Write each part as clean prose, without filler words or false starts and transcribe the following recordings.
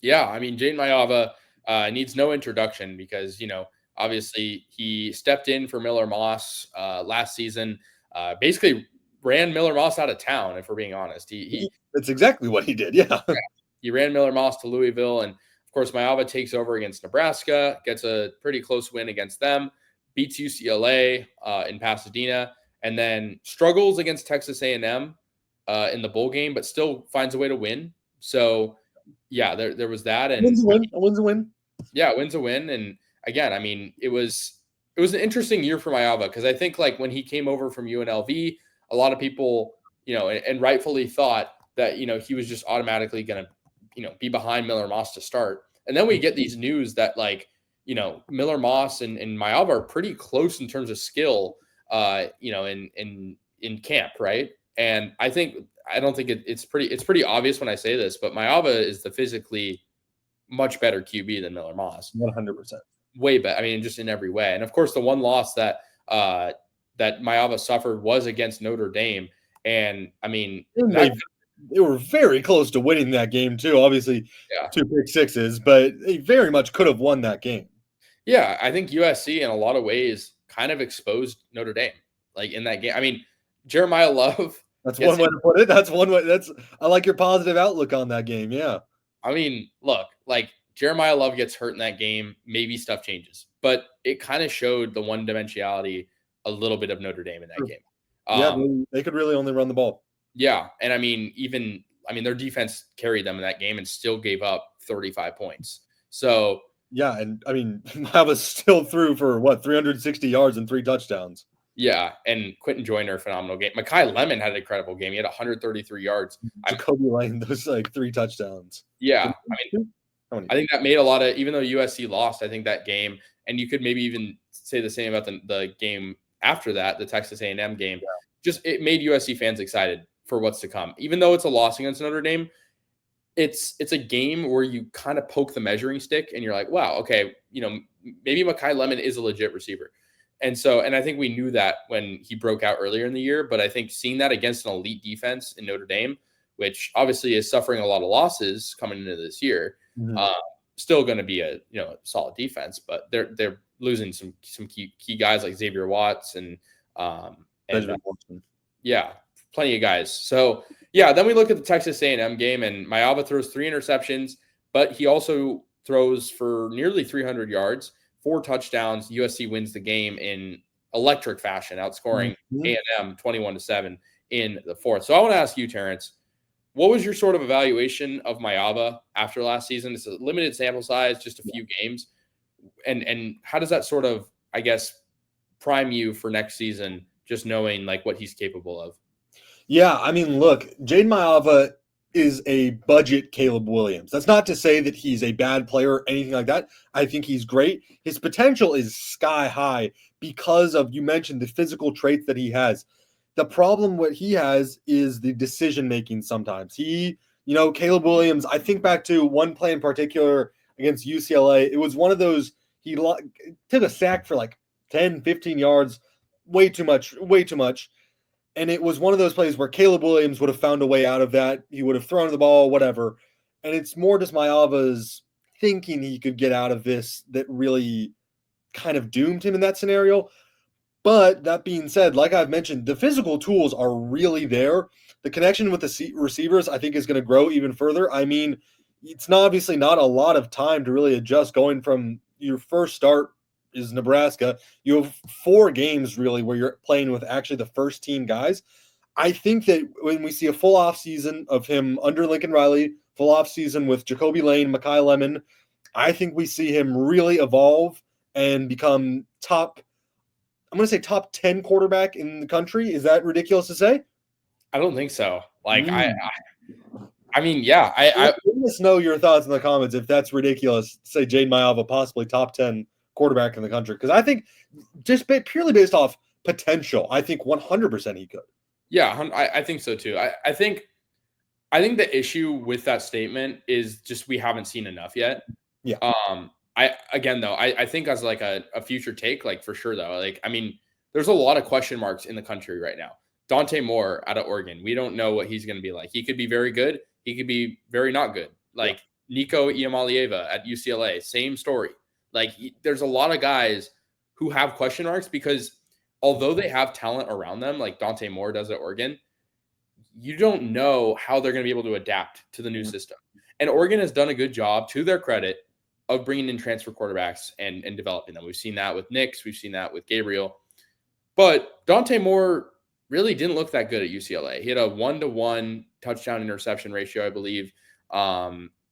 Yeah, I mean, Jayden Maiava needs no introduction because, obviously he stepped in for Miller Moss last season, basically ran Miller Moss out of town, if we're being honest. That's exactly what he did. Yeah. He ran Miller Moss to Louisville, and of course, Maiava takes over against Nebraska, gets a pretty close win against them, beats UCLA in Pasadena, and then struggles against Texas A&M in the bowl game, but still finds a way to win. So, yeah, there was that, and Wins a win. A win's a win. yeah, wins a win. And again, I mean, it was an interesting year for Maiava because I think like when he came over from UNLV, a lot of people, and rightfully thought that he was just automatically going to be behind Miller Moss to start. And then we get these news that like Miller Moss and Maiava are pretty close in terms of skill, in camp, right? And I don't think it's pretty obvious when I say this, but Maiava is the physically much better QB than Miller Moss. 100%. Way better. I mean, just in every way. And of course, the one loss that Maiava suffered was against Notre Dame. And I mean, they were very close to winning that game too. Obviously, yeah. 2 pick sixes, but they very much could have won that game. Yeah, I think USC in a lot of ways kind of exposed Notre Dame, like in that game. I mean, Jeremiah Love. That's one way to put it. That's one way. I like your positive outlook on that game. Yeah. I mean, look, like Jeremiah Love gets hurt in that game, maybe stuff changes, but it kind of showed the one dimensionality a little bit of Notre Dame in that game. Yeah, they could really only run the ball. Yeah, and I mean, their defense carried them in that game and still gave up 35 points. So yeah, and I mean, I was still through for 360 yards and 3 touchdowns. Yeah, and Quentin Joyner, phenomenal game. Mekhi Lemon had an incredible game. He had 133 yards. Jacoby Lane, those 3 touchdowns. Yeah, I think that made a lot of, even though USC lost, I think that game, and you could maybe even say the same about the game after that, the Texas A&M game. Yeah. Just it made USC fans excited for what's to come. Even though it's a loss against Notre Dame, it's a game where you kind of poke the measuring stick and you're like, wow, okay, maybe Mekhi Lemon is a legit receiver. And I think we knew that when he broke out earlier in the year, but I think seeing that against an elite defense in Notre Dame, which obviously is suffering a lot of losses coming into this year, still going to be a solid defense, but they're losing some key guys like Xavier Watts and yeah, plenty of guys. So yeah, then we look at the Texas A&M game, and Maiava throws 3 interceptions, but he also throws for nearly 300 yards. 4 touchdowns. USC wins the game in electric fashion, outscoring A&M 21-7 in the fourth. So I want to ask you, Terrence, what was your sort of evaluation of Maiava after last season? It's a limited sample size, just a few games. And how does that sort of, I guess, prime you for next season, just knowing like what he's capable of? Yeah, I mean, look, Jayden Maiava is a budget Caleb Williams. That's not to say that he's a bad player or anything like that. I think he's great. His potential is sky high because of, you mentioned, the physical traits that he has. The problem what he has is the decision-making sometimes. Caleb Williams, I think back to one play in particular against UCLA. It was one of those, he took a sack for like 10, 15 yards, way too much. And it was one of those plays where Caleb Williams would have found a way out of that. He would have thrown the ball, whatever. And it's more just Maiava's thinking he could get out of this that really kind of doomed him in that scenario. But that being said, like I've mentioned, the physical tools are really there. The connection with the receivers, I think, is going to grow even further. I mean, it's obviously not a lot of time to really adjust going from your first start is Nebraska. You have 4 games really where you're playing with actually the first team guys. I think that when we see a full off season of him under Lincoln Riley, full off season with Jacoby Lane, Mekhi Lemon, I think we see him really evolve and become top 10 quarterback in the country. Is that ridiculous to say? I don't think so. Like I mean, yeah. Let us know your thoughts in the comments if that's ridiculous. Say Jayden Maiava possibly top 10 quarterback in the country, because I think just purely based off potential, I think 100% he could. Yeah, I think so too. I think the issue with that statement is just we haven't seen enough yet. Yeah. I think as like a future take, like for sure though, like I mean, there's a lot of question marks in the country right now. Dante Moore out of Oregon, we don't know what he's going to be like. He could be very good. He could be very not good. Like Nico Iamalieva at UCLA, same story. Like, there's a lot of guys who have question marks because although they have talent around them, like Dante Moore does at Oregon, you don't know how they're going to be able to adapt to the new system. And Oregon has done a good job, to their credit, of bringing in transfer quarterbacks and developing them. We've seen that with Nix. We've seen that with Gabriel. But Dante Moore really didn't look that good at UCLA. He had a 1-to-1 touchdown interception ratio, I believe.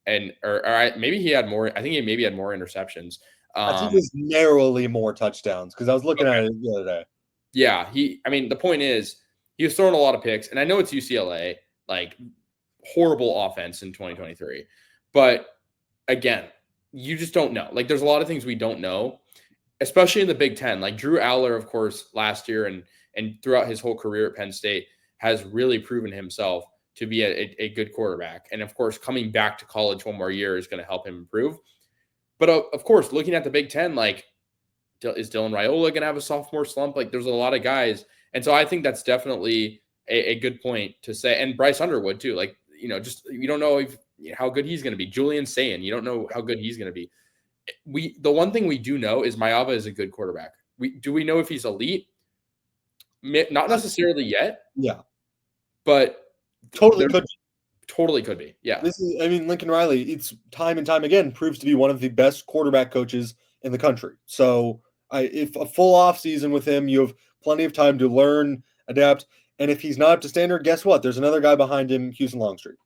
Maybe he had more. I think he maybe had more interceptions. I think it was narrowly more touchdowns because I was looking at it the other day. Yeah, the point is he was throwing a lot of picks, and I know it's UCLA, like horrible offense in 2023. But again, you just don't know. Like, there's a lot of things we don't know, especially in the Big Ten. Like Drew Aller, of course, last year and throughout his whole career at Penn State has really proven himself to be a good quarterback. And of course, coming back to college one more year is going to help him improve. But of course, looking at the Big Ten, like, is Dylan Raiola going to have a sophomore slump? Like, there's a lot of guys. And so I think that's definitely a good point to say. And Bryce Underwood too. Like, just, you don't know how good he's going to be. Julian Sayin, you don't know how good he's going to be. The one thing we do know is Maiava is a good quarterback. Do we know if he's elite? Not necessarily yet. Yeah. But totally could be. Totally could be. Yeah. Lincoln Riley, it's time and time again proves to be one of the best quarterback coaches in the country. So if a full off season with him, you have plenty of time to learn, adapt. And if he's not up to standard, guess what? There's another guy behind him, Houston Longstreet.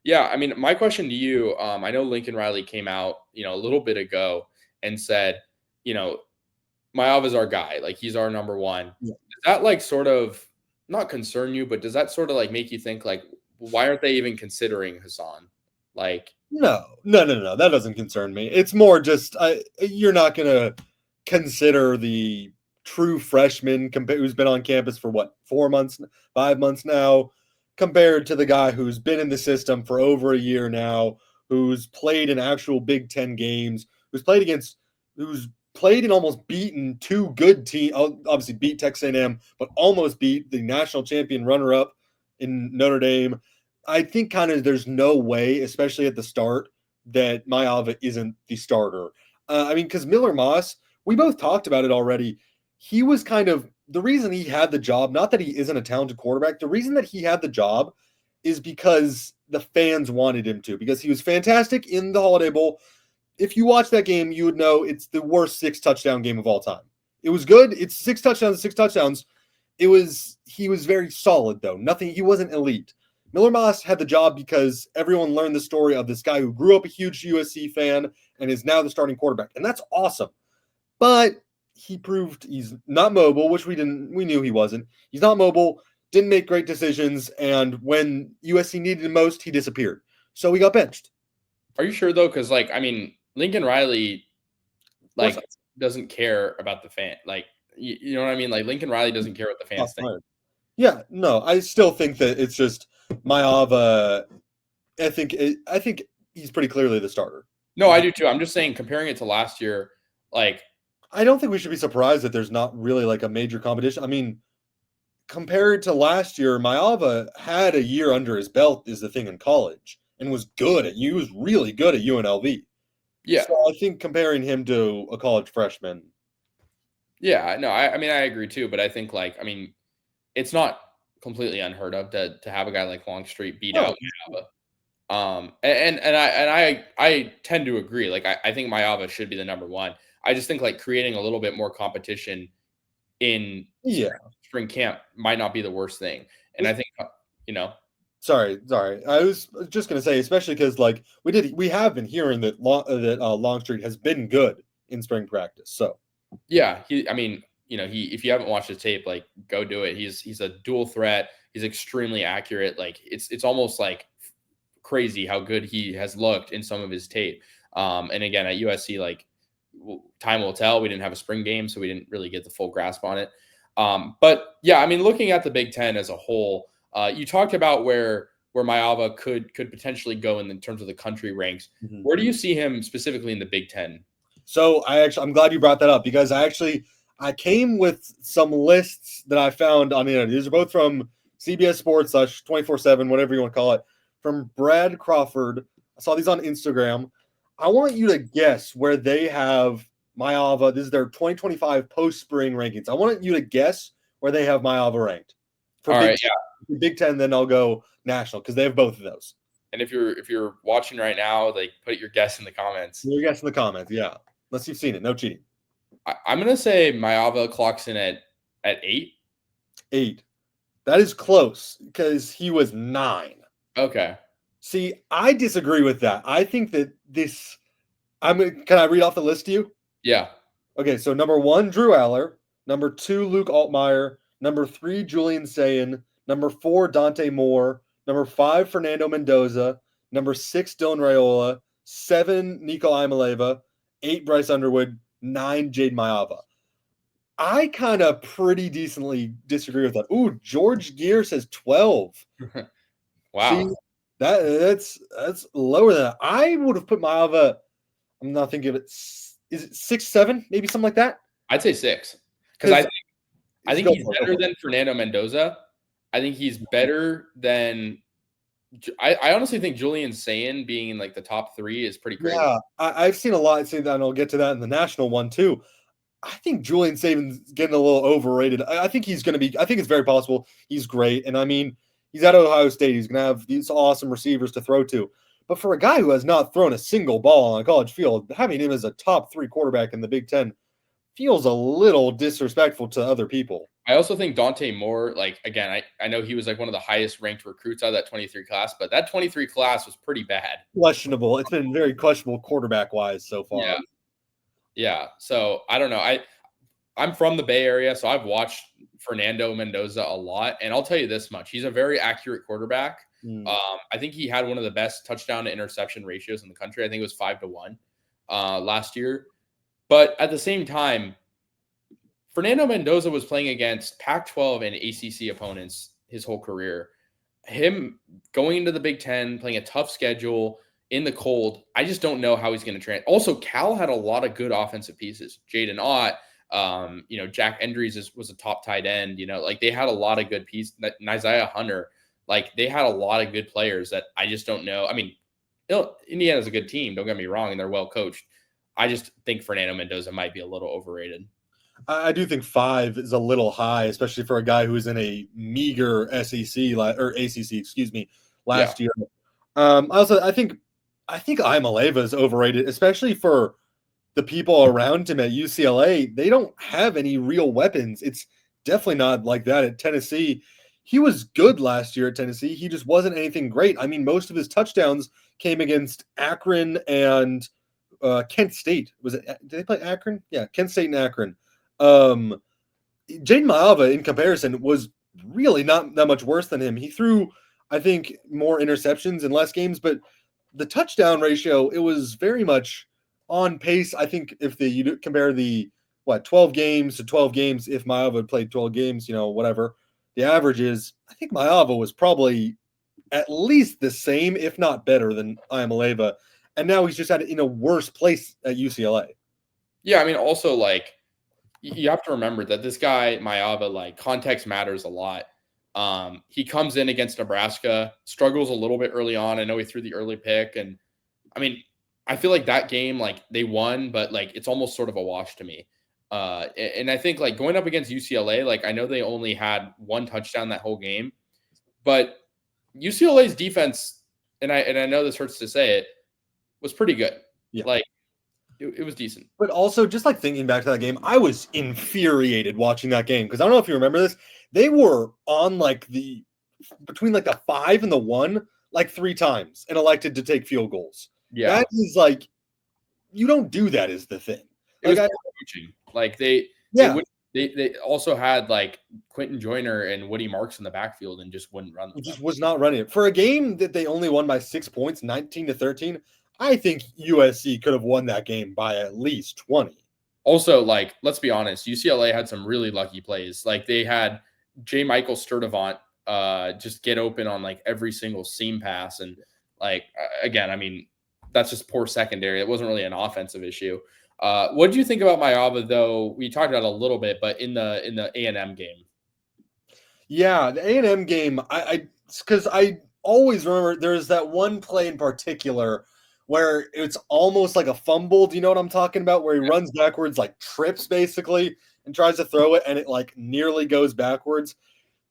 Yeah. I mean, my question to you, I know Lincoln Riley came out, a little bit ago and said, Maiava's our guy. Like, he's our number one. Yeah. Does that, like, sort of not concern you, but does that sort of, like, make you think, like, why aren't they even considering Hassan? Like, no, that doesn't concern me. It's more just you're not going to consider the true freshman who's been on campus for 5 months now, compared to the guy who's been in the system for over a year now, who's played in actual Big Ten games, who's played and almost beaten two good teams. Obviously beat Texas A&M, but almost beat the national champion runner-up in Notre Dame. I think there's no way, especially at the start, that Maiava isn't the starter. Because Miller Moss, we both talked about it already. He was the reason he had the job, not that he isn't a talented quarterback. The reason that he had the job is because the fans wanted him to, because he was fantastic in the Holiday Bowl. If you watch that game, you would know it's the worst 6-touchdown game of all time. It was good. It's 6 touchdowns. He was very solid, though. He wasn't elite. Miller Moss had the job because everyone learned the story of this guy who grew up a huge USC fan and is now the starting quarterback. And that's awesome. But he proved he's not mobile, which we knew he wasn't. He's not mobile, didn't make great decisions, and when USC needed him most, he disappeared. So he got benched. Are you sure, though? Because, Lincoln Riley, doesn't care about the fan. You know what I mean? Like, Lincoln Riley doesn't care what the fans think. Right. Yeah, no, I still think that it's just Maiava. I think he's pretty clearly the starter. No, I do too. I'm just saying, comparing it to last year, I don't think we should be surprised that there's not really a major competition. I mean, compared to last year, Maiava had a year under his belt, is the thing, in college, and was really good at UNLV. Yeah. So I think comparing him to a college freshman. Yeah, no, I agree too, but I think it's not completely unheard of to have a guy like Longstreet beat out Maiava. I tend to agree. I think Maiava should be the number one. I just think creating a little bit more competition in spring camp might not be the worst thing. And I think Sorry. I was just going to say, especially because we have been hearing that Longstreet has been good in spring practice. So yeah, if you haven't watched his tape, go do it. He's a dual threat. He's extremely accurate. It's almost crazy how good he has looked in some of his tape. And again, at USC, time will tell. We didn't have a spring game, so we didn't really get the full grasp on it. But yeah, looking at the Big Ten as a whole, you talked about where Maiava could potentially go in terms of the country ranks. Mm-hmm. Where do you see him specifically in the Big Ten? So I'm glad you brought that up, because I came with some lists that I found on the internet. These are both from CBS Sports / 24/7, whatever you want to call it, from Brad Crawford I saw these on Instagram. I want you to guess where they have Maiava. This is their 2025 post-spring rankings. I want you to guess where they have Maiava ranked. For All Big right, 10, yeah. Big 10, then I'll go national because they have both of those. And if you're watching right now, like put your guess in the comments. Your guess in the comments, yeah. Unless you've seen it, no cheating. I'm gonna say Maiava clocks in at 8. 8. That is close because he was 9. Okay. See, I disagree with that. I think that this. Can I read off the list to you? Yeah. Okay, so number 1, Drew Aller. Number 2, Luke Altmaier. Number 3, Julian Sayin. Number 4, Dante Moore. Number 5, Fernando Mendoza. Number 6, Dylan Raiola. 7, Nico Imaleva. 8, Bryce Underwood. 9, Jayden Maiava. I kind of pretty decently disagree with that. Ooh, George Gear says 12. Wow. See, that's lower than that. I would have put Maiava. I'm not thinking of it. Is it 6, 7, maybe something like that? I'd say 6 because I think he's better than Fernando Mendoza. I think he's better than. I honestly think Julian Sayin being in like the top 3 is pretty crazy. Yeah, I've seen a lot say that, and I'll get to that in the national one too. I think Julian Saban's getting a little overrated. I think he's going to be. I think it's very possible he's great, and I mean he's at Ohio State. He's going to have these awesome receivers to throw to. But for a guy who has not thrown a single ball on a college field, having him as a top 3 quarterback in the Big Ten feels a little disrespectful to other people. I also think Dante Moore, like, again, I know he was like one of the highest ranked recruits out of that 23 class, but that 23 class was pretty bad. Questionable. It's been very questionable quarterback wise so far. Yeah. Yeah. So I don't know. I'm from the Bay Area, so I've watched Fernando Mendoza a lot. And I'll tell you this much. He's a very accurate quarterback. I think he had one of the best touchdown to interception ratios in the country. I think it was 5-1 last year. But at the same time, Fernando Mendoza was playing against Pac-12 and ACC opponents his whole career. Him going into the Big Ten, playing a tough schedule in the cold, I just don't know how he's going to train. Also, Cal had a lot of good offensive pieces. Jaden Ott, Jack Endries was a top tight end. Like they had a lot of good pieces. Isaiah Hunter, like they had a lot of good players that I just don't know. I mean, Indiana's a good team. Don't get me wrong, and they're well coached. I just think Fernando Mendoza might be a little overrated. I do think 5 is a little high, especially for a guy who was in a meager SEC or ACC, last year. Also, I think Imaleva is overrated, especially for the people around him at UCLA. They don't have any real weapons. It's definitely not like that at Tennessee. He was good last year at Tennessee. He just wasn't anything great. I mean, most of his touchdowns came against Akron and Kent State. Did they play Akron? Yeah, Kent State and Akron. Jayden Maiava, in comparison, was really not that much worse than him. He threw, I think, more interceptions in less games, but the touchdown ratio, it was very much on pace. I think if you compare the 12 games to 12 games, if Maiava had played 12 games, whatever the average is, I think Maiava was probably at least the same, if not better than Imaleva. And now he's just in a worse place at UCLA. Yeah, I mean, also, like, you have to remember that this guy, Maiava, like, context matters a lot. He comes in against Nebraska, struggles a little bit early on. I know he threw the early pick. And, I mean, I feel like that game, like, they won, but, like, it's almost sort of a wash to me. And I think, like, going up against UCLA, like, I know they only had 1 touchdown that whole game. But UCLA's defense, and I know this hurts to say it, was pretty good. Yeah. Like, it was decent. But also, just like thinking back to that game, I was infuriated watching that game because I don't know if you remember this. They were on between the 5 and the 1 like 3 times and elected to take field goals. Yeah, that is like, you don't do that is the thing. It was coaching. Like they also had like Quentin Joyner and Woody Marks in the backfield and just wouldn't run. It just was not running it for a game that they only won by 6 points, 19-13. I think USC could have won that game by at least 20. Also, like, let's be honest, UCLA had some really lucky plays. Like, they had J. Michael Sturdivant just get open on, like, every single seam pass. And, like, again, I mean, that's just poor secondary. It wasn't really an offensive issue. What did you think about Maiava, though? We talked about it a little bit, but in the A&M game. Yeah, the A&M game, because I always remember there's that one play in particular where it's almost like a fumble. Do you know what I'm talking about? Where he runs backwards, like trips basically, and tries to throw it, and it like nearly goes backwards.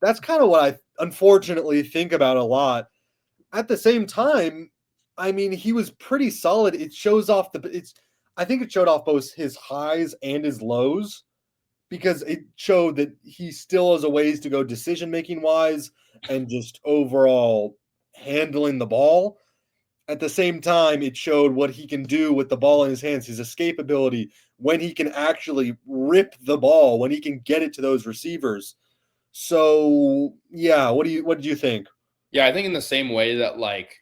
That's kind of what I unfortunately think about a lot. At the same time, I mean, he was pretty solid. It shows off I think it showed off both his highs and his lows because it showed that he still has a ways to go decision making wise and just overall handling the ball. At the same time, it showed what he can do with the ball in his hands, his escape ability, when he can actually rip the ball, when he can get it to those receivers. So yeah, what did you think? Yeah, I think in the same way that like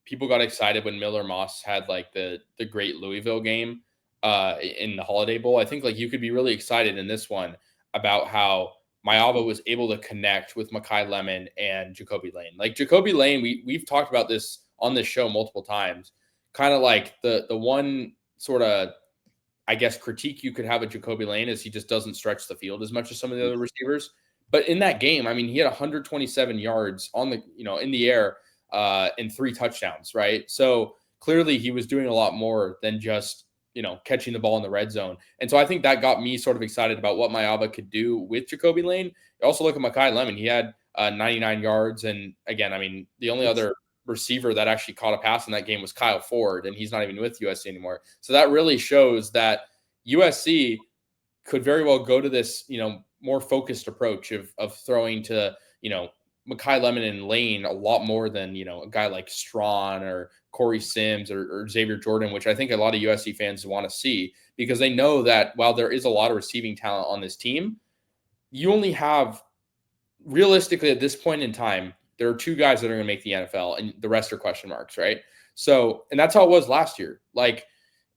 people got excited when Miller Moss had like the great Louisville game in the Holiday Bowl. I think like you could be really excited in this one about how Maiava was able to connect with Makai Lemon and Jacoby Lane. Like Jacoby Lane, we've talked about this on this show multiple times. Kind of like the one sort of, I guess, critique you could have of Jacoby Lane is he just doesn't stretch the field as much as some of the other receivers. But in that game, I mean, he had 127 yards on the, in the air and 3 touchdowns, right? So clearly he was doing a lot more than just, catching the ball in the red zone. And so I think that got me sort of excited about what Maiava could do with Jacoby Lane. You also look at Makai Lemon. He had 99 yards. And again, I mean, the only other receiver that actually caught a pass in that game was Kyle Ford, and he's not even with USC anymore. So that really shows that USC could very well go to this, more focused approach of throwing to, Makai Lemon and Lane a lot more than, a guy like Strawn or Corey Sims or Xavier Jordan, which I think a lot of USC fans want to see because they know that while there is a lot of receiving talent on this team, you only have realistically at this point in time, there are 2 guys that are going to make the NFL and the rest are question marks, right? So, and that's how it was last year. Like,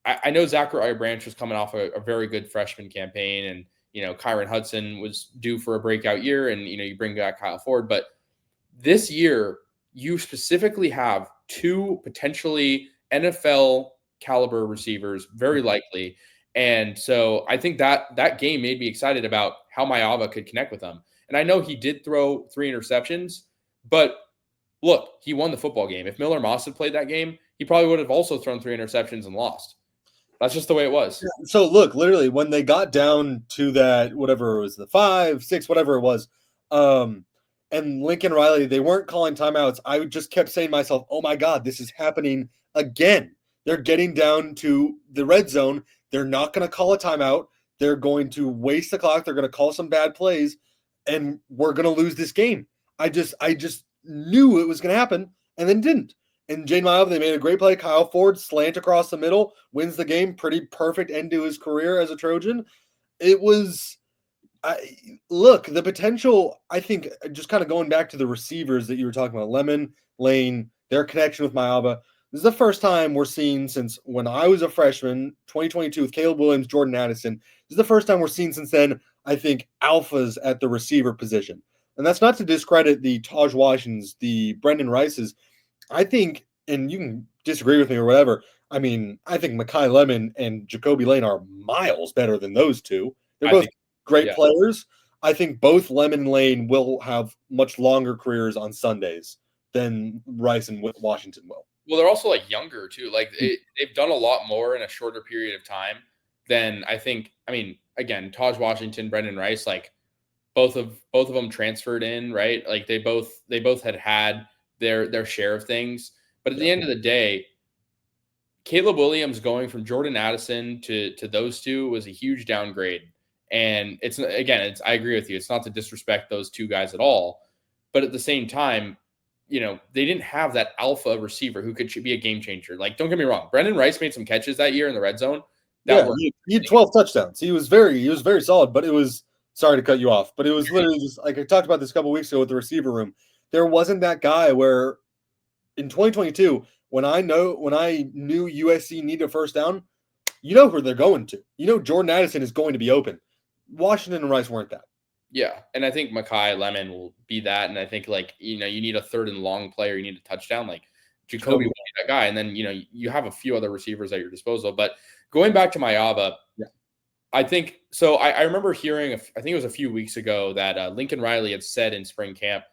I know Zachariah Branch was coming off a very good freshman campaign and, Kyron Hudson was due for a breakout year and, you bring back Kyle Ford. But this year, you specifically have 2 potentially NFL caliber receivers, very likely. And so I think that game made me excited about how Maiava could connect with them. And I know he did throw 3 interceptions, but look, he won the football game. If Miller Moss had played that game, he probably would have also thrown 3 interceptions and lost. That's just the way it was. So look, literally, when they got down to that, whatever it was, the 5, 6, whatever it was, and Lincoln Riley, they weren't calling timeouts. I just kept saying to myself, oh my God, this is happening again. They're getting down to the red zone. They're not going to call a timeout. They're going to waste the clock. They're going to call some bad plays, and we're going to lose this game. I just knew it was going to happen, and then didn't. And Jayden Maiava, they made a great play. Kyle Ford, slant across the middle, wins the game. Pretty perfect end to his career as a Trojan. It was, look, the potential, I think, just kind of going back to the receivers that you were talking about, Lemon, Lane, their connection with Maiava. This is the first time we're seeing since when I was a freshman, 2022, with Caleb Williams, Jordan Addison. This is the first time we're seeing since then, I think, alphas at the receiver position. And that's not to discredit the Taj Washingtons, the Brendan Rices. I think, and you can disagree with me or whatever, I mean, I think Makai Lemon and Jacoby Lane are miles better than those 2. They're both great players. I think both Lemon and Lane will have much longer careers on Sundays than Rice and Washington will. Well, they're also like younger too. Like they've done a lot more in a shorter period of time than I think. I mean, again, Taj Washington, Brendan Rice, like both of them transferred in, right? Like they both had their share of things. But at the end of the day, Caleb Williams going from Jordan Addison to those 2 was a huge downgrade. And I agree with you. It's not to disrespect those 2 guys at all. But at the same time, they didn't have that alpha receiver who could be a game changer. Like, don't get me wrong. Brendan Rice made some catches that year in the red zone. He had 12 touchdowns. He was very solid, but it was, sorry to cut you off, but it was literally just like I talked about this a couple weeks ago with the receiver room. There wasn't that guy where in 2022, when I knew USC needed a first down, you know who they're going to. Jordan Addison is going to be open. Washington and Rice weren't that. Yeah, and I think Makai Lemon will be that. And I think, like, you need a 3rd and long player. You need a touchdown. Like, Jacoby will be that guy. And then, you have a few other receivers at your disposal. But going back to Maiava, I think – so I remember hearing, I think it was a few weeks ago, that Lincoln Riley had said in spring camp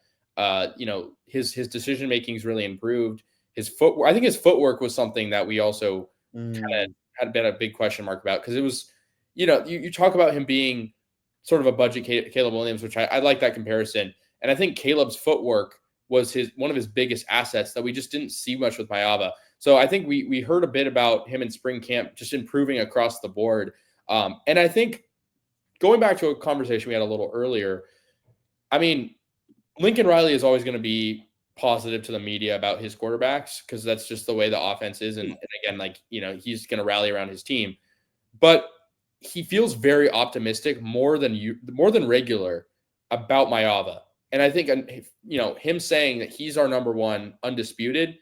His decision making is really improved. His footwork, I think his footwork was something that we also kind of had been a big question mark about, because it was, you talk about him being sort of a budget Caleb Williams, which I like that comparison. And I think Caleb's footwork was one of his biggest assets that we just didn't see much with Maiava. So I think we heard a bit about him in spring camp, just improving across the board. And I think going back to a conversation we had a little earlier, I mean, Lincoln Riley is always going to be positive to the media about his quarterbacks, because that's just the way the offense is. And again, he's going to rally around his team, but he feels very optimistic, more than regular, about Maiava. And I think, him saying that he's our number one undisputed,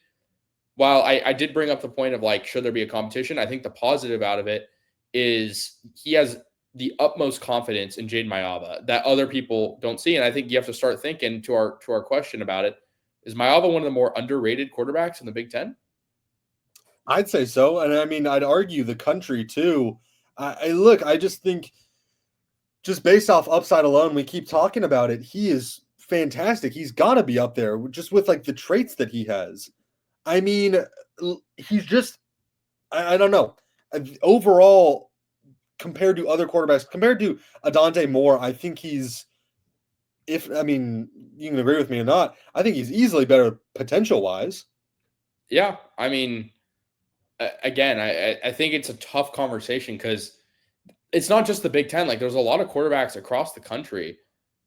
while I did bring up the point of should there be a competition, I think the positive out of it is he has the utmost confidence in Jayden Maiava that other people don't see. And I think you have to start thinking, to our question about it, is Maiava one of the more underrated quarterbacks in the Big Ten? I'd say so. And I mean, I'd argue the country too. I just think, just based off upside alone, we keep talking about it. He is fantastic. He's got to be up there just with the traits that he has. I mean, he's just, I don't know. Overall, compared to other quarterbacks, compared to Adante Moore, I think he's, you can agree with me or not, I think he's easily better potential-wise. Yeah, I mean, again, I think it's a tough conversation, because it's not just the Big Ten. There's a lot of quarterbacks across the country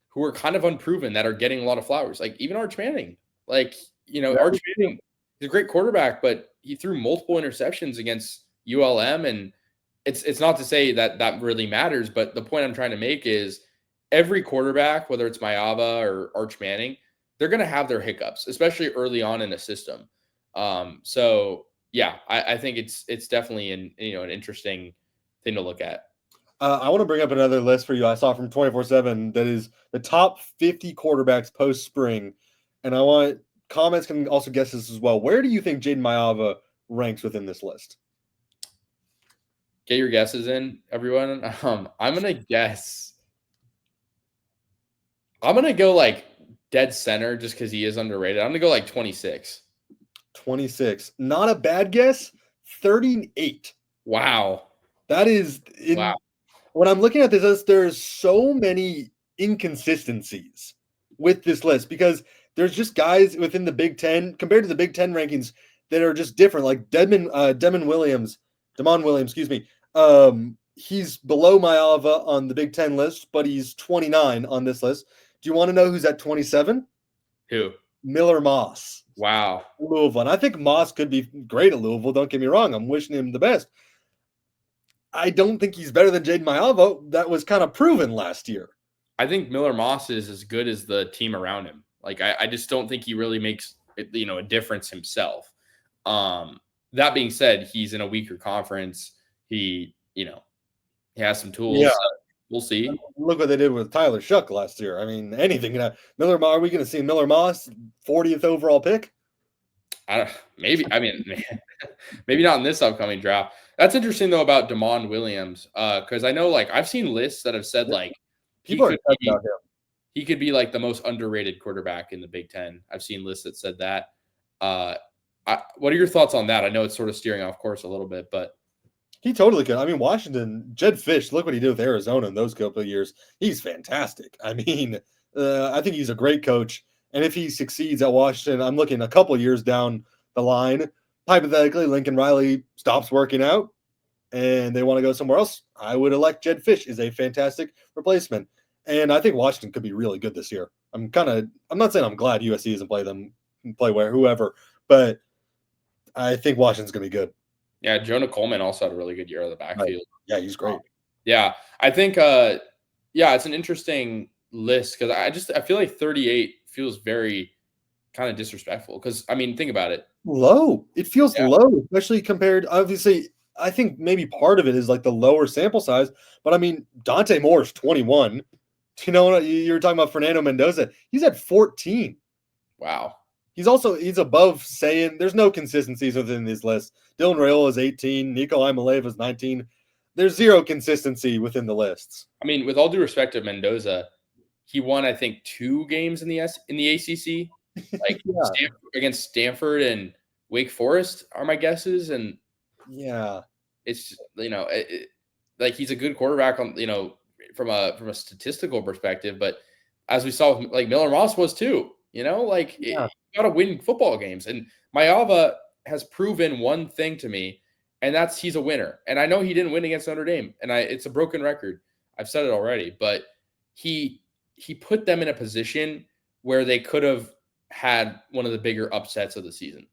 who are kind of unproven that are getting a lot of flowers. Even Arch Manning. Arch Manning is a great quarterback, but he threw multiple interceptions against ULM, and it's not to say that really matters, but the point I'm trying to make is every quarterback, whether it's Maiava or Arch Manning, they're going to have their hiccups, especially early on in a system. So yeah, I think it's definitely an interesting thing to look at. I want to bring up another list for you. I saw from 24/7 that is the top 50 quarterbacks post spring, and I want comments, can also guess this as well. Where do you think Jayden Maiava ranks within this list? Get your guesses in, everyone. I'm gonna guess. I'm gonna go dead center, just because he is underrated. I'm gonna go 26. 26. Not a bad guess. 38. Wow. That is wow. When I'm looking at this list, there's so many inconsistencies with this list, because there's just guys within the Big Ten compared to the Big Ten rankings that are just different. Like Demon Williams, excuse me. He's below Maiava on the Big Ten list, but he's 29 on this list. Do you want to know who's at 27? Who? Miller Moss. Wow. Louisville. And I think Moss could be great at Louisville. Don't get me wrong. I'm wishing him the best. I don't think he's better than Jayden Maiava. That was kind of proven last year. I think Miller Moss is as good as the team around him. I just don't think he really makes a difference himself. That being said, he's in a weaker conference. He has some tools. Yeah. We'll see. Look what they did with Tyler Shuck last year. I mean, anything. Miller Moss, are we going to see Miller Moss 40th overall pick? Maybe. I mean, maybe not in this upcoming draft. That's interesting though about Damon Williams, because I know I've seen lists that have said people are talking about him. He could be the most underrated quarterback in the Big Ten. I've seen lists that said that. What are your thoughts on that? I know it's sort of steering off course a little bit, but he totally could. I mean, Washington, Jed Fish, look what he did with Arizona in those couple of years. He's fantastic. I mean, I think he's a great coach. And if he succeeds at Washington, I'm looking a couple of years down the line. Hypothetically, Lincoln Riley stops working out and they want to go somewhere else. I would elect Jed Fish as a fantastic replacement. And I think Washington could be really good this year. I'm not saying I'm glad USC doesn't play whoever, but I think Washington's going to be good. Yeah, Jonah Coleman also had a really good year of the backfield. Right. Yeah, he's great. Yeah, I think it's an interesting list, because I feel 38 feels very kind of disrespectful, because I mean, think about it. Low. It feels low, especially compared, obviously, I think maybe part of it is the lower sample size, but I mean, Dante Moore is 21. You know what? You were talking about Fernando Mendoza. He's at 14. Wow. He's above saying there's no consistencies within this list. Dylan Raiola is 18. Nico Imaleva is 19. There's zero consistency within the lists. I mean, with all due respect to Mendoza, he won, I think, 2 games in the ACC, like against Stanford and Wake Forest are my guesses, and it's like he's a good quarterback on from a statistical perspective, but as we saw, like Miller Moss was too, you got to win football games, and Maiava has proven one thing to me, and that's he's a winner. And I know he didn't win against Notre Dame, and it's a broken record. I've said it already, but he put them in a position where they could have had one of the bigger upsets of the season.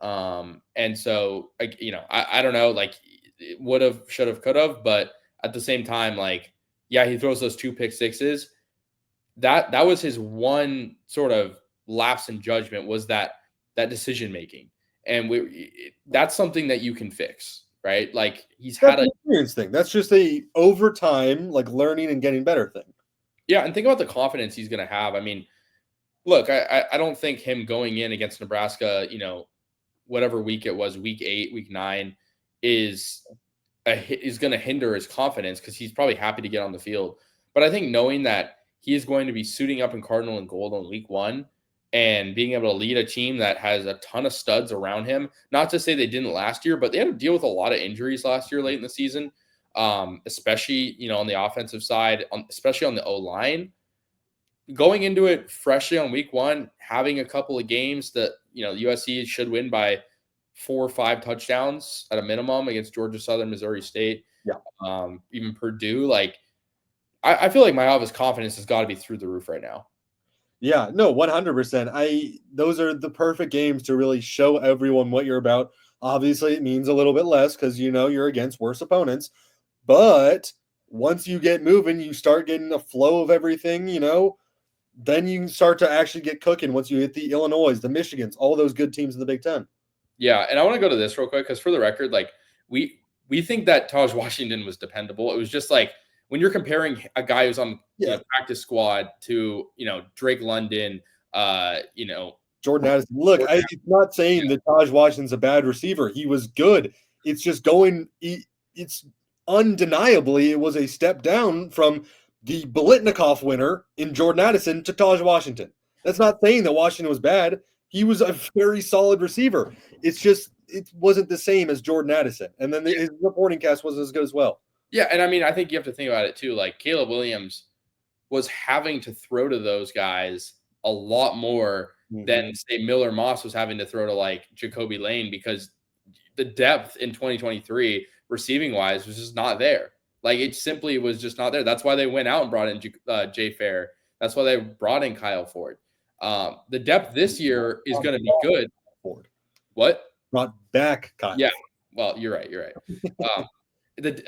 And so, I don't know, like it would have, should have, could have, but at the same time, he throws those 2 pick sixes. That was his one sort of lapse in judgment, was that decision making. And that's something that you can fix, right? Like he's had an experience thing. That's just a over time, like learning and getting better thing. Yeah. And think about the confidence he's going to have. I mean, look, I don't think him going in against Nebraska, whatever week it was, week 8, week 9 is going to hinder his confidence, because he's probably happy to get on the field. But I think knowing that he is going to be suiting up in Cardinal and gold on week 1 and being able to lead a team that has a ton of studs around him, not to say they didn't last year, but they had to deal with a lot of injuries last year late in the season, especially, on the offensive side, especially on the O-line. Going into it freshly on week 1, having a couple of games that, USC should win by 4 or 5 touchdowns at a minimum against Georgia Southern, Missouri State, even Purdue. Like, I feel like Maiava's confidence has got to be through the roof right now. Yeah, no, 100%. Those are the perfect games to really show everyone what you're about. Obviously, it means a little bit less because you're against worse opponents. But once you get moving, you start getting a flow of everything, then you start to actually get cooking once you hit the Illinois, the Michigans, all those good teams in the Big Ten. Yeah, and I want to go to this real quick because for the record, like we think that Taj Washington was dependable. It was just like when you're comparing a guy who's on practice squad to Drake London, Jordan Addison. Look, I'm not saying that Taj Washington's a bad receiver. He was good. It's just it's undeniably it was a step down from the Biletnikoff winner in Jordan Addison to Taj Washington. That's not saying that Washington was bad. He was a very solid receiver. It's just it wasn't the same as Jordan Addison. And then his reporting cast wasn't as good as well. Yeah, and I mean, I think you have to think about it too. Like Caleb Williams was having to throw to those guys a lot more than, say, Miller Moss was having to throw to like Jacoby Lane, because the depth in 2023 receiving wise was just not there. Like it simply was just not there. That's why they went out and brought in Jay Fair. That's why they brought in Kyle Ford. The depth this year is going to be good. Ford. What? Brought back Kyle. Yeah. Well, you're right.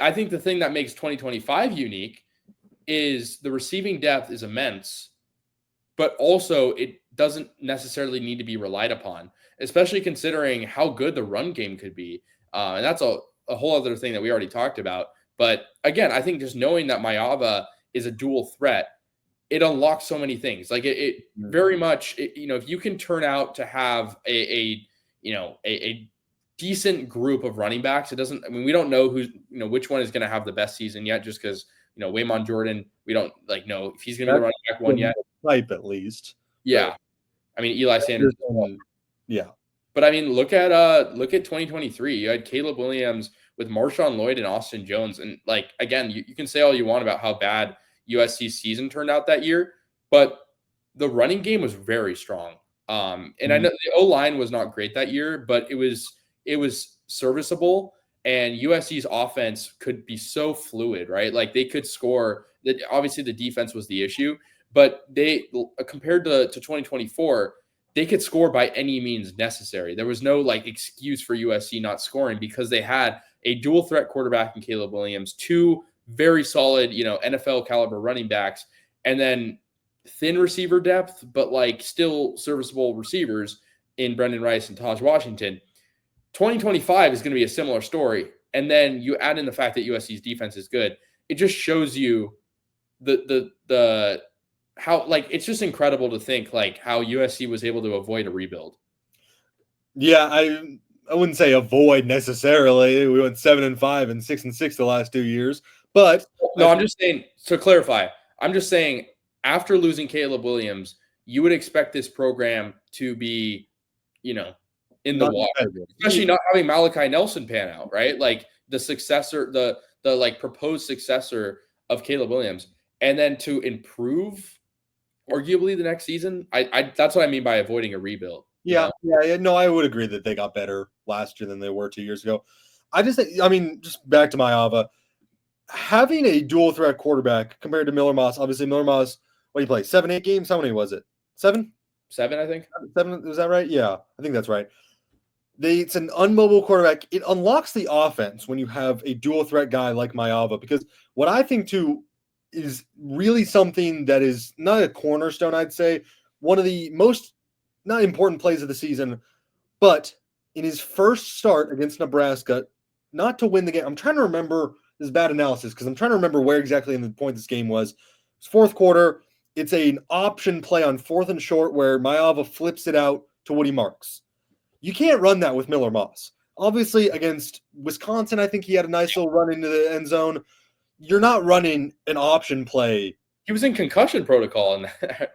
I think the thing that makes 2025 unique is the receiving depth is immense, but also it doesn't necessarily need to be relied upon, especially considering how good the run game could be. And that's a whole other thing that we already talked about. But again, I think just knowing that Maiava is a dual threat, it unlocks so many things. Like it very much, if you can turn out to have a decent group of running backs, we don't know which one is going to have the best season yet, just because, Waymon Jordan, we don't know if he's going to be the running back one yet. Type at least. Yeah. I mean, Eli Sanders. Yeah. But I mean, look at 2023. You had Caleb Williams with Marshawn Lloyd and Austin Jones. And again, you can say all you want about how bad USC's season turned out that year, but the running game was very strong. And I know the O-line was not great that year, but it was serviceable, and USC's offense could be so fluid, right? Like they could score. Obviously the defense was the issue, but they, compared to 2024, they could score by any means necessary. There was no excuse for USC not scoring, because they had a dual threat quarterback in Caleb Williams, 2 very solid, NFL caliber running backs, and then thin receiver depth, but still serviceable receivers in Brendan Rice and Taj Washington. 2025 is going to be a similar story. And then you add in the fact that USC's defense is good. It just shows you the how it's just incredible to think how USC was able to avoid a rebuild. Yeah, I wouldn't say avoid necessarily. We went 7-5 and 6-6 the last 2 years, but no, I'm just saying, to clarify, I'm just saying after losing Caleb Williams, you would expect this program to be, in the water, especially not having Malachi Nelson pan out, right? Like the successor, the like proposed successor of Caleb Williams, and then to improve arguably the next season. I that's what I mean by avoiding a rebuild. Yeah. No, I would agree that they got better last year than they were 2 years ago. I just think, just back to Maiava, having a dual threat quarterback compared to Miller Moss. Obviously, Miller Moss, what did he play? 7, 8 games? How many was it? 7? 7, I think. 7, was that right? Yeah, I think that's right. It's an unmobile quarterback. It unlocks the offense when you have a dual threat guy like Maiava, because what I think too is really something that is not a cornerstone, I'd say, one of the most not important plays of the season, but in his first start against Nebraska, not to win the game. I'm trying to remember this bad analysis because I'm trying to remember where exactly in the point this game was. It's fourth quarter. It's an option play on 4th and short where Maiava flips it out to Woody Marks. You can't run that with Miller Moss. Obviously, against Wisconsin, I think he had a nice little run into the end zone. You're not running an option play. He was in concussion protocol.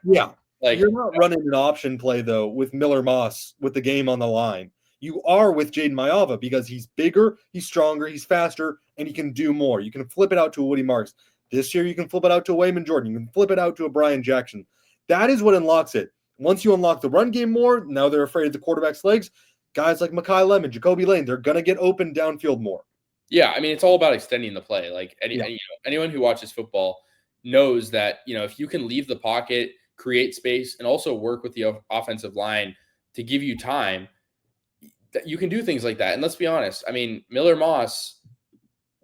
Yeah. You're not running an option play, though, with Miller Moss with the game on the line. You are with Jayden Maiava because he's bigger, he's stronger, he's faster, and he can do more. You can flip it out to a Woody Marks. This year, you can flip it out to a Wayman Jordan. You can flip it out to a Brian Jackson. That is what unlocks it. Once you unlock the run game more, now they're afraid of the quarterback's legs. Guys like Mekhi Lemon, Jacoby Lane, they're going to get open downfield more. Yeah, it's all about extending the play. Like anyone who watches football knows that, if you can leave the pocket, create space, and also work with the offensive line to give you time, that you can do things like that. And let's be honest, Miller Moss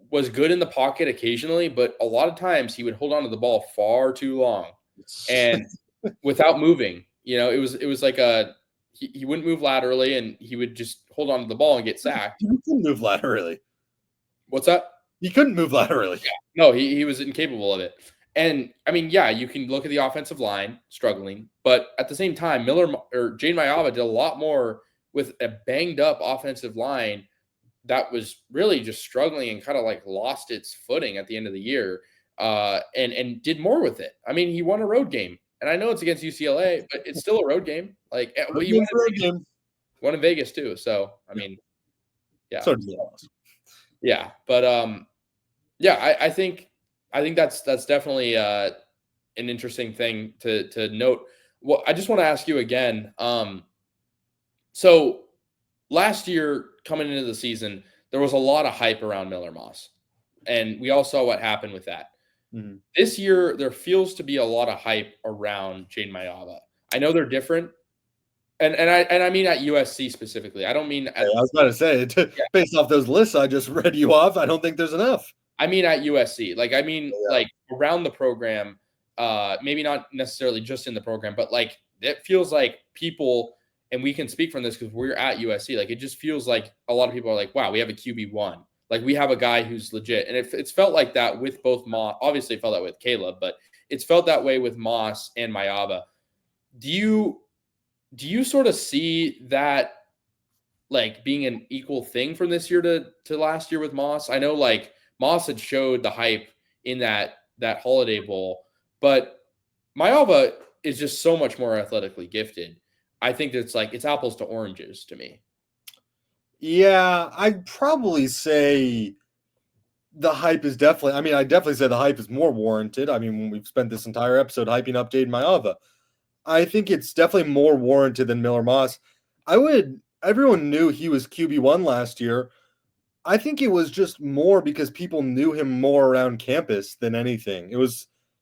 was good in the pocket occasionally, but a lot of times he would hold on to the ball far too long and without moving. It was like he wouldn't move laterally, and he would just hold on to the ball and get sacked. He couldn't move laterally. What's that? He couldn't move laterally. Yeah. No, he was incapable of it. And you can look at the offensive line struggling, but at the same time, Jayden Maiava did a lot more with a banged up offensive line that was really just struggling and kind of like lost its footing at the end of the year, and did more with it. He won a road game, and I know it's against UCLA, but it's still a road game. Like he won in Vegas too. So yeah. So did Dallas. Yeah, but I think that's definitely an interesting thing to note. Well, I just want to ask you again. So last year, coming into the season, there was a lot of hype around Miller Moss, and we all saw what happened with that. Mm-hmm. This year, there feels to be a lot of hype around Jayden Maiava. I know they're different, and I mean at USC specifically. I don't mean. I was about to say, based off those lists I just read you off, I don't think there's enough. I mean at USC, like around the program, maybe not necessarily just in the program, but like it feels like people. And we can speak from this because we're at USC. Like, it just feels like a lot of people are like, wow, we have a QB1. Like, we have a guy who's legit. And it's felt like that with both Moss. Obviously, it felt that way with Caleb, but it's felt that way with Moss and Maiava. Do you sort of see that, like, being an equal thing from this year to last year with Moss? I know, like, Moss had showed the hype in that Holiday Bowl, but Maiava is just so much more athletically gifted. I think it's apples to oranges to me. Yeah, I'd probably say the hype is definitely, I'd definitely say the hype is more warranted. When we've spent this entire episode hyping up Jayden Maiava, I think it's definitely more warranted than Miller Moss. Everyone knew he was QB1 last year. I think it was just more because people knew him more around campus than anything.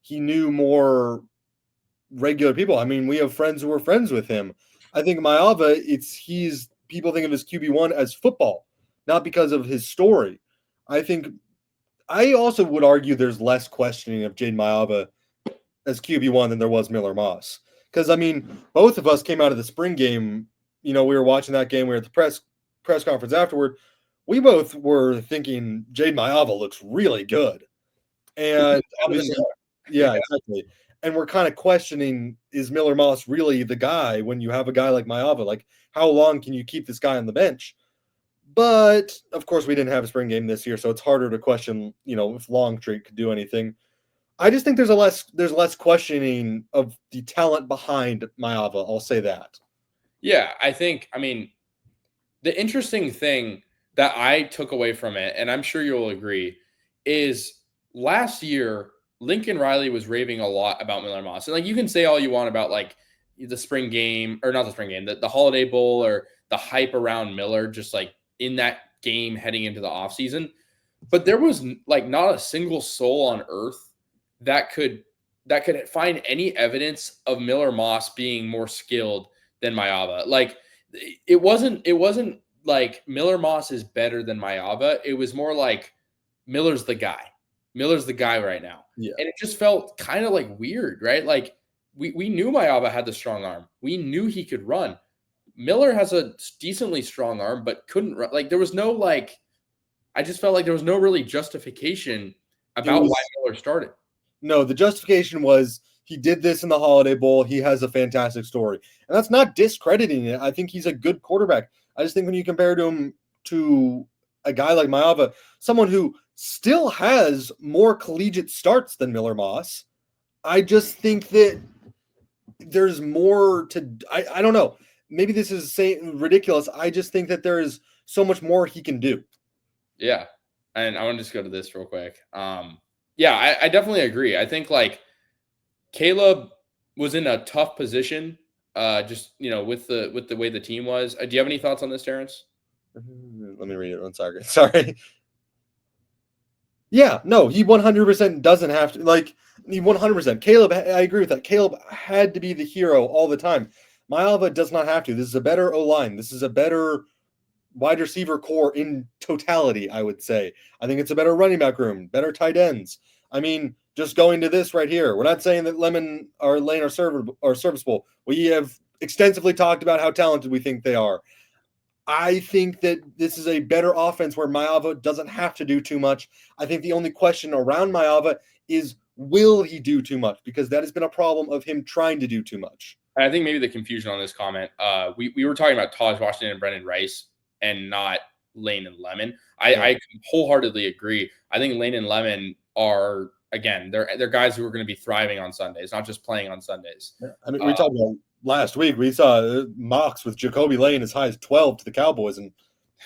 He knew more regular people. We have friends who were friends with him. I think Maiava, people think of his QB1 as football, not because of his story. I also would argue there's less questioning of Jayden Maiava as QB1 than there was Miller Moss. Because, both of us came out of the spring game. We were watching that game. We were at the press conference afterward. We both were thinking Jayden Maiava looks really good. And obviously, yeah, exactly. And we're kind of questioning, is Miller Moss really the guy when you have a guy like Maiava? Like, how long can you keep this guy on the bench? But, of course, we didn't have a spring game this year, so it's harder to question, if Longstreet could do anything. I just think there's less questioning of the talent behind Maiava. I'll say that. Yeah, I mean, the interesting thing that I took away from it, and I'm sure you'll agree, is last year Lincoln Riley was raving a lot about Miller Moss. And like you can say all you want about like the spring game, or not the spring game, the Holiday Bowl, or the hype around Miller just like in that game heading into the offseason. But there was like not a single soul on earth that could find any evidence of Miller Moss being more skilled than Maiava. Like it wasn't like Miller Moss is better than Maiava. It was more like Miller's the guy. Miller's the guy right now. Yeah. And it just felt kind of like weird, right? Like we knew Maiava had the strong arm. We knew he could run. Miller has a decently strong arm, but couldn't run. Like there was no like, I just felt like there was no really justification about why Miller started. No, the justification was he did this in the Holiday Bowl. He has a fantastic story. And that's not discrediting it. I think he's a good quarterback. I just think when you compare him to a guy like Maiava, someone who still has more collegiate starts than Miller Moss, I just think that there's more to I don't know. Maybe this is saying ridiculous. I just think that there's so much more he can do. Yeah. And I want to just go to this real quick. Yeah, I definitely agree. I think like Caleb was in a tough position, just with the way the team was. Do you have any thoughts on this, Terrence? Let me read it. One second. Sorry. Yeah, no, he 100% doesn't have to. Like, he 100%. Caleb, I agree with that. Caleb had to be the hero all the time. Maiava does not have to. This is a better O-line. This is a better wide receiver core in totality, I would say. I think it's a better running back room, better tight ends. I mean, just going to this right here, we're not saying that Lemon or Lane are serviceable. We have extensively talked about how talented we think they are. I think that this is a better offense where Maiava doesn't have to do too much. I think the only question around Maiava is, will he do too much? Because that has been a problem of him trying to do too much. I think maybe the confusion on this comment, we were talking about Taj Washington and Brendan Rice and not Lane and Lemon. I wholeheartedly agree. I think Lane and Lemon are, again, they're guys who are going to be thriving on Sundays, not just playing on Sundays. I mean, we talked about last week. We saw mocks with Jacoby Lane as high as 12 to the Cowboys, and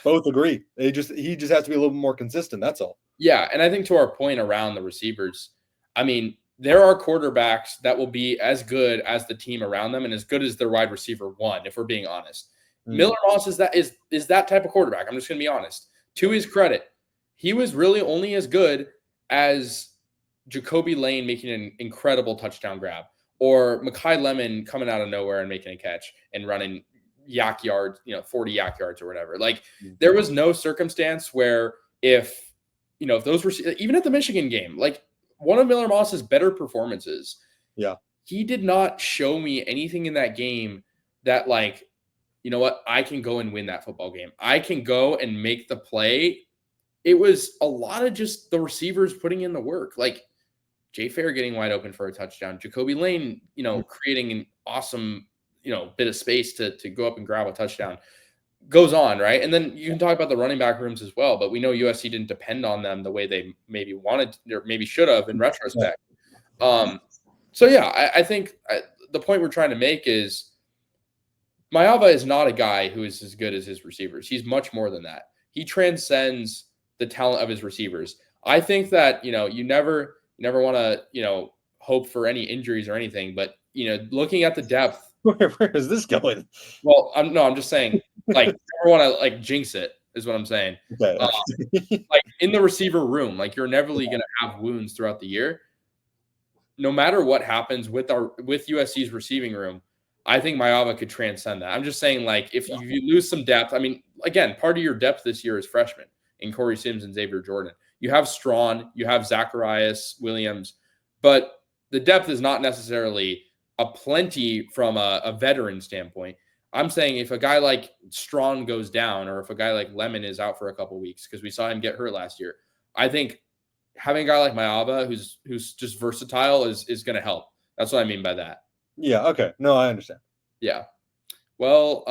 both agree. He just has to be a little bit more consistent. That's all. Yeah, and I think to our point around the receivers, I mean, there are quarterbacks that will be as good as the team around them and as good as their wide receiver one, if we're being honest. Miller Moss is that type of quarterback. I'm just going to be honest. To his credit, he was really only as good as Jacoby Lane making an incredible touchdown grab, or Mekhi Lemon coming out of nowhere and making a catch and running yak yards, 40 yak yards or whatever. Like there was no circumstance where if those were, even at the Michigan game, like one of Miller Moss's better performances, he did not show me anything in that game that like, you know what, I can go and win that football game. I can go and make the play. It was a lot of just the receivers putting in the work. Like Jay Fair getting wide open for a touchdown. Jacoby Lane, creating an awesome, bit of space to go up and grab a touchdown. Goes on, right? And then you can talk about the running back rooms as well, but we know USC didn't depend on them the way they maybe wanted or maybe should have in retrospect. So yeah, I think the point we're trying to make is Maiava is not a guy who is as good as his receivers. He's much more than that. He transcends the talent of his receivers. I think that, you never want to, hope for any injuries or anything, but, looking at the depth. Where is this going? Well, I'm just saying, like, never want to like jinx it is what I'm saying. Okay. Like in the receiver room, like you're never really going to have wounds throughout the year. No matter what happens with USC's receiving room, I think Maiava could transcend that. I'm just saying, like, if you lose some depth, I mean, again, part of your depth this year is freshmen in Corey Sims and Xavier Jordan. You have Strawn, you have Zacharias Williams, but the depth is not necessarily a plenty from a veteran standpoint. I'm saying if a guy like Strawn goes down, or if a guy like Lemon is out for a couple of weeks, because we saw him get hurt last year, I think having a guy like Maiava who's just versatile is going to help. That's what I mean by that. Yeah. Okay. No, I understand. Yeah. Well,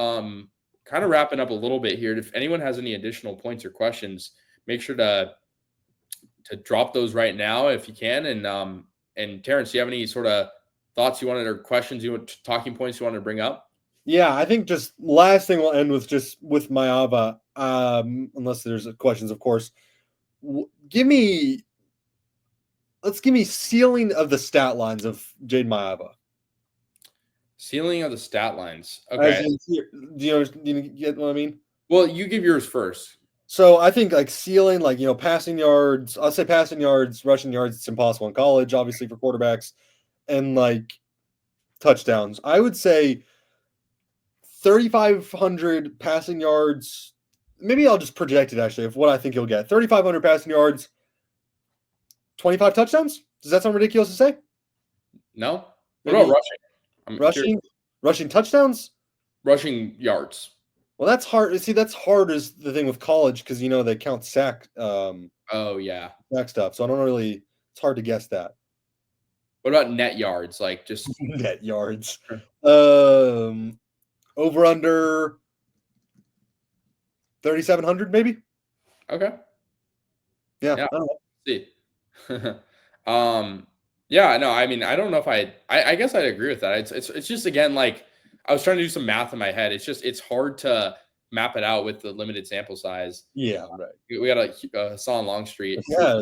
kind of wrapping up a little bit here. If anyone has any additional points or questions, make sure to drop those right now if you can, And Terrence, do you have any sort of thoughts you wanted or questions talking points you wanted to bring up? Yeah, I think just last thing we'll end with just with Maiava, unless there's questions, of course. Let's give me ceiling of the stat lines of Jayden Maiava. Ceiling of the stat lines. Okay. Do you get what I mean? Well, you give yours first. So I think like ceiling, like passing yards. I'll say passing yards, rushing yards. It's impossible in college, obviously for quarterbacks, and like touchdowns. I would say 3,500 passing yards. Maybe I'll just project it actually of what I think he'll get. 3,500 passing yards, 25 touchdowns. Does that sound ridiculous to say? No. What about rushing? Rushing touchdowns, rushing yards. Well, that's hard. See, that's hard is the thing with college because they count sack. Oh yeah, sack stuff. So I don't really. It's hard to guess that. What about net yards? Like just net yards. Over under 3,700 maybe. Okay. Yeah. I don't know. See. Yeah. No. I mean, I don't know if I guess I'd agree with that. It's just again like I was trying to do some math in my head. It's hard to map it out with the limited sample size. Yeah. Right. We got a Hassan Longstreet. Yeah.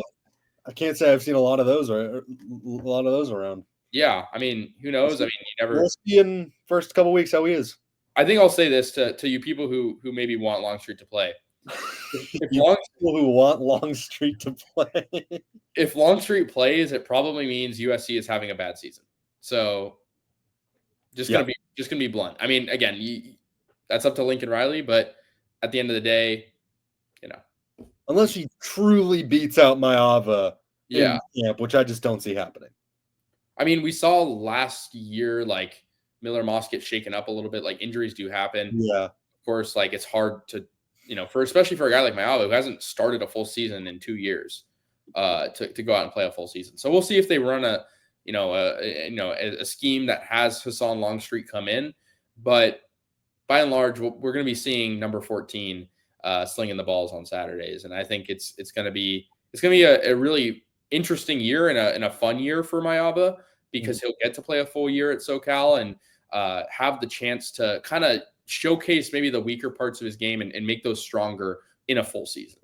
I can't say I've seen a lot of those around. Yeah, I mean, who knows? I mean, you never. We'll see in first couple weeks how he is. I think I'll say this to you people who maybe want Longstreet to play. People who want Longstreet to play. If Longstreet plays, it probably means USC is having a bad season. So, gonna be blunt. I mean, again, that's up to Lincoln Riley, but at the end of the day, unless he truly beats out Maiava in camp, which I just don't see happening. I mean, we saw last year, like Miller Moss get shaken up a little bit. Like injuries do happen. Yeah. Of course, like it's hard to, especially for a guy like Maiava who hasn't started a full season in 2 years, to go out and play a full season. So we'll see if they run a scheme that has Hassan Longstreet come in. But by and large, we're going to be seeing number 14 slinging the balls on Saturdays, and I think it's going to be a really interesting year and a fun year for Maiava because he'll get to play a full year at SoCal and have the chance to kind of showcase maybe the weaker parts of his game and make those stronger in a full season.